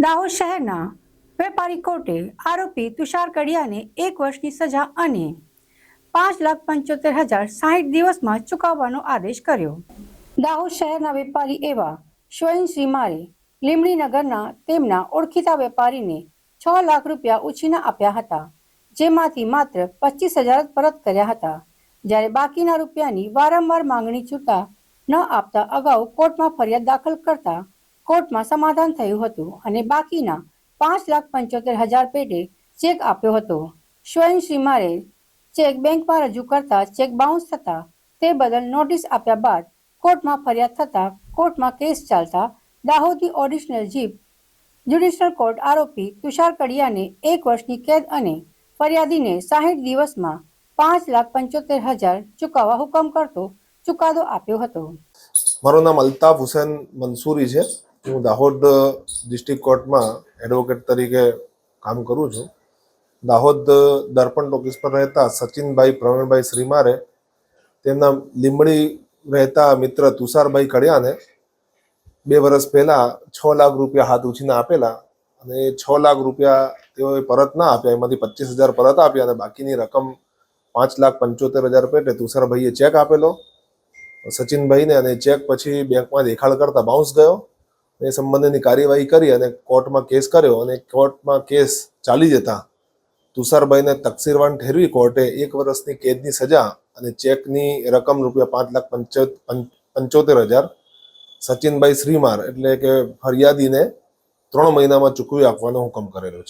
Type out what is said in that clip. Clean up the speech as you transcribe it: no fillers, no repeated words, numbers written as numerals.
દાહોદ શહેરના વેપારી કોર્ટે આરોપી તુષાર કડિયાને 1 વર્ષની સજા અને 5,75,060 દિવસમાં ચૂકવવાનો આદેશ કર્યો. દાહોદ શહેરના વેપારી એવા શ્વયન શ્રીમારે લીંબડી નગરના તેમના ઓળખીતા વેપારીને 6 લાખ રૂપિયા ઉછીના આપ્યા હતા, જેમાંથી માત્ર 25,000 પરત કર્યા હતા. જ્યારે બાકીના રૂપિયાની વારંવાર માંગણી છૂટા ન આપતા અગાઉ કોર્ટમાં ફરિયાદ દાખલ કરતા કોર્ટમાં સમાધાન થયું હતું અને બાકીના 5,75,000 પેટે ચેક આપ્યો હતો. શ્વયન શ્રીમારે ચેક બેંકમાં રજૂ કરતા ચેક બાઉન્સ થતા તે બદલ નોટિસ આપ્યા બાદ કોર્ટમાં ફરિયાદ થતા કોર્ટમાં કેસ ચાલતા દાહોદની ઓડિશનલ જ્યુડિશિયલ કોર્ટ આરોપી તુષાર કડિયાને 1 વર્ષની કેદ અને ફરિયાદીને 60 દિવસમાં 5,75,000 ચૂકવવા હુકમ કરતો ચુકાદો આપ્યો હતો. મારું નામ અલ્તાફ હુસેન મંસૂરી છે. હું દાહોદ ડિસ્ટ્રિક્ટ કોર્ટમાં એડવોકેટ તરીકે કામ કરું છું. દાહોદ દર્પણ ટોકીસ પર રહેતા સચિનભાઈ પ્રવીણભાઈ શ્રીમારે તેમના લીંબડી રહેતા મિત્ર તુષારભાઈ કડિયાને 2 વર્ષ પહેલા 6 લાખ રૂપિયા હાથ ઉછીના આપેલા અને એ 6 લાખ રૂપિયા તેઓએ પરત ના આપ્યા. એમાંથી 25,000 પરત આપ્યા અને બાકીની રકમ 5,75,000 પેટે તુષારભાઈએ ચેક આપેલો સચિનભાઈને અને ચેક પછી બેંકમાં દેખાડ કરતા બાઉન્સ ગયો. એ સંબંધની કાર્યવાહી કરી અને કોર્ટમાં કેસ કર્યો અને કોર્ટમાં કેસ ચાલી જતા તુષારભાઈને તકસીરવાન ઠેરવી કોર્ટે 1 વર્ષની કેદની સજા અને ચેકની રકમ રૂપિયા 5,75,000 સચિનભાઈ શ્રીમાર એટલે કે ફરિયાદીને 3 મહિનામાં ચૂકવી આપવાનો હુકમ કરેલો છે.